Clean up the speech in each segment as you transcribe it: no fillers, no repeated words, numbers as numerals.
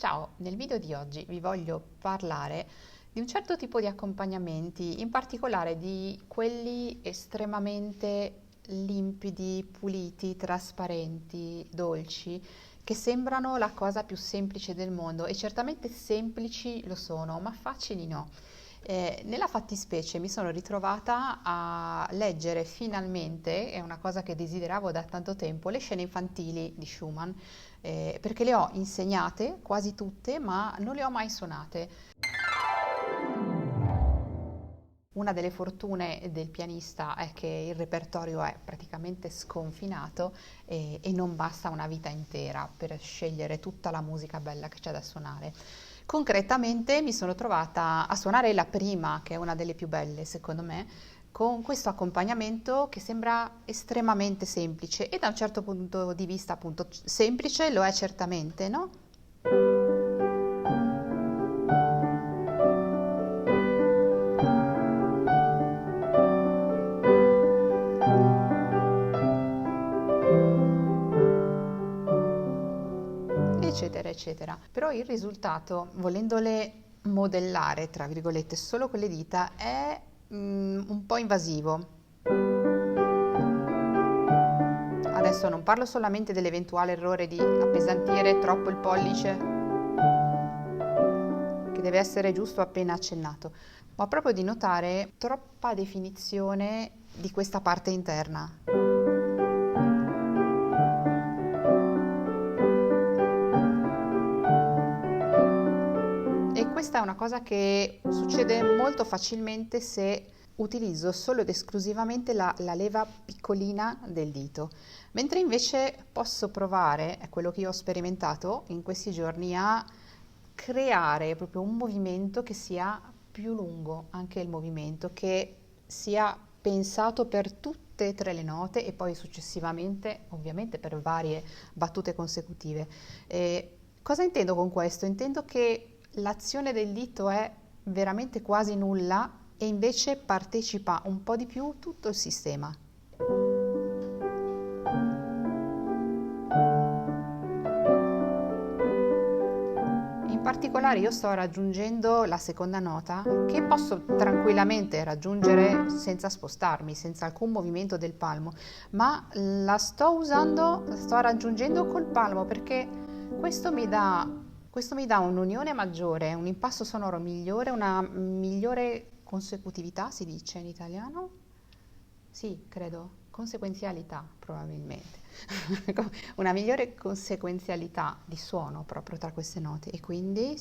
Ciao, nel video di oggi vi voglio parlare di un certo tipo di accompagnamenti, in particolare di quelli estremamente limpidi, puliti, trasparenti, dolci, che sembrano la cosa più semplice del mondo e certamente semplici lo sono, ma facili no. Nella fattispecie mi sono ritrovata a leggere finalmente, è una cosa che desideravo da tanto tempo, le scene infantili di Schumann, perché le ho insegnate quasi tutte, ma non le ho mai suonate. Una delle fortune del pianista è che il repertorio è praticamente sconfinato e non basta una vita intera per scegliere tutta la musica bella che c'è da suonare. Concretamente mi sono trovata a suonare la prima, che è una delle più belle secondo me, con questo accompagnamento che sembra estremamente semplice e da un certo punto di vista appunto semplice lo è certamente, no? Eccetera, eccetera. Però il risultato, volendole modellare, tra virgolette, solo con le dita, è un po' invasivo. Adesso non parlo solamente dell'eventuale errore di appesantire troppo il pollice, che deve essere giusto appena accennato, ma proprio di notare troppa definizione di questa parte interna. E questa è una cosa che succede molto facilmente se utilizzo solo ed esclusivamente la leva piccolina del dito, mentre invece posso provare, è quello che io ho sperimentato in questi giorni, a creare proprio un movimento che sia più lungo, anche il movimento, che sia pensato per tutte e tre le note e poi successivamente, ovviamente, per varie battute consecutive. Cosa intendo con questo? Intendo che l'azione del dito è veramente quasi nulla e invece partecipa un po' di più tutto il sistema. In particolare io sto raggiungendo la seconda nota che posso tranquillamente raggiungere senza spostarmi, senza alcun movimento del palmo, ma la sto usando, la sto raggiungendo col palmo perché questo mi dà, questo mi dà un'unione maggiore, un impasto sonoro migliore, una migliore consecutività, si dice in italiano? Sì, credo, conseguenzialità probabilmente. Una migliore conseguenzialità di suono proprio tra queste note e quindi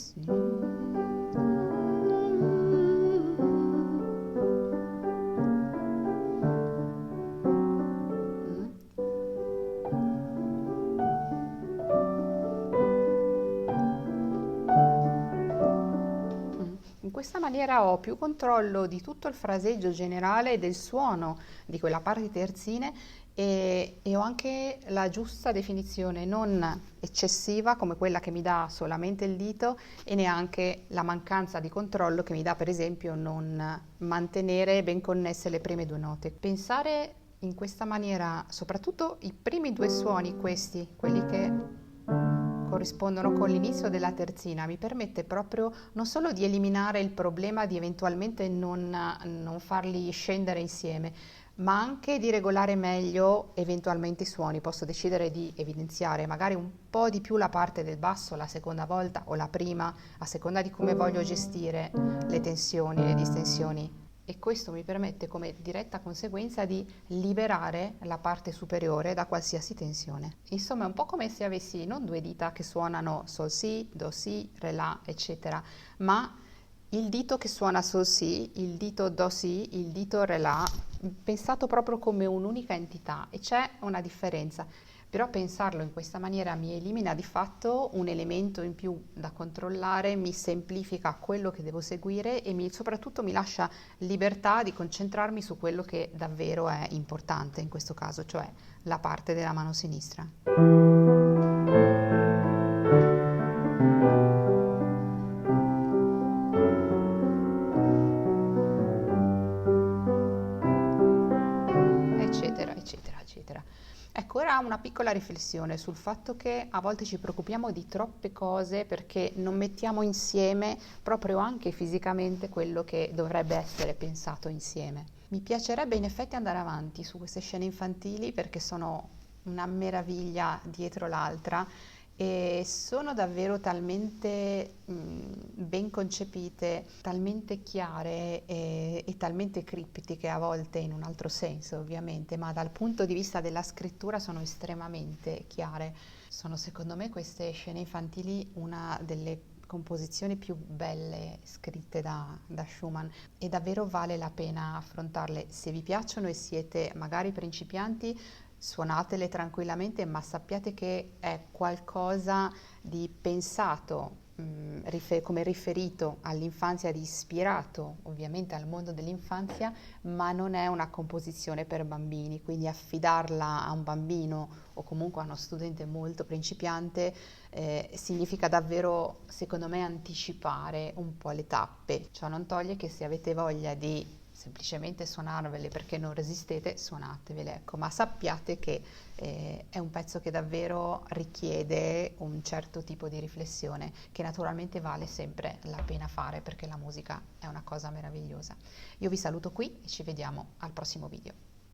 in questa maniera ho più controllo di tutto il fraseggio generale e del suono di quella parte di terzine e ho anche la giusta definizione, non eccessiva come quella che mi dà solamente il dito e neanche la mancanza di controllo che mi dà per esempio non mantenere ben connesse le prime due note. Pensare in questa maniera, soprattutto i primi due suoni, questi, quelli che corrispondono con l'inizio della terzina, mi permette proprio non solo di eliminare il problema di eventualmente non farli scendere insieme, ma anche di regolare meglio eventualmente i suoni. Posso decidere di evidenziare magari un po' di più la parte del basso la seconda volta o la prima, a seconda di come voglio gestire le tensioni, le distensioni e questo mi permette come diretta conseguenza di liberare la parte superiore da qualsiasi tensione. Insomma, è un po' come se avessi non due dita che suonano sol si, do si, re la, eccetera, ma il dito che suona sol si, il dito do si, il dito re la, pensato proprio come un'unica entità e c'è una differenza. Però pensarlo in questa maniera mi elimina di fatto un elemento in più da controllare, mi semplifica quello che devo seguire e soprattutto mi lascia libertà di concentrarmi su quello che davvero è importante in questo caso, cioè la parte della mano sinistra. Eccetera, eccetera, eccetera. Ecco, ora una piccola riflessione sul fatto che a volte ci preoccupiamo di troppe cose perché non mettiamo insieme proprio anche fisicamente quello che dovrebbe essere pensato insieme. Mi piacerebbe in effetti andare avanti su queste scene infantili perché sono una meraviglia dietro l'altra e sono davvero talmente ben concepite, talmente chiare e talmente criptiche a volte in un altro senso ovviamente, ma dal punto di vista della scrittura sono estremamente chiare. Sono secondo me queste scene infantili una delle composizioni più belle scritte da Schumann e davvero vale la pena affrontarle. Se vi piacciono e siete magari principianti, suonatele tranquillamente, ma sappiate che è qualcosa di pensato, come riferito all'infanzia, di ispirato ovviamente al mondo dell'infanzia, ma non è una composizione per bambini, quindi affidarla a un bambino o comunque a uno studente molto principiante significa davvero, secondo me, anticipare un po' le tappe. Ciò non toglie che se avete voglia di semplicemente suonarvele perché non resistete, suonatevele, ecco, ma sappiate che è un pezzo che davvero richiede un certo tipo di riflessione che naturalmente vale sempre la pena fare perché la musica è una cosa meravigliosa. Io vi saluto qui e ci vediamo al prossimo video.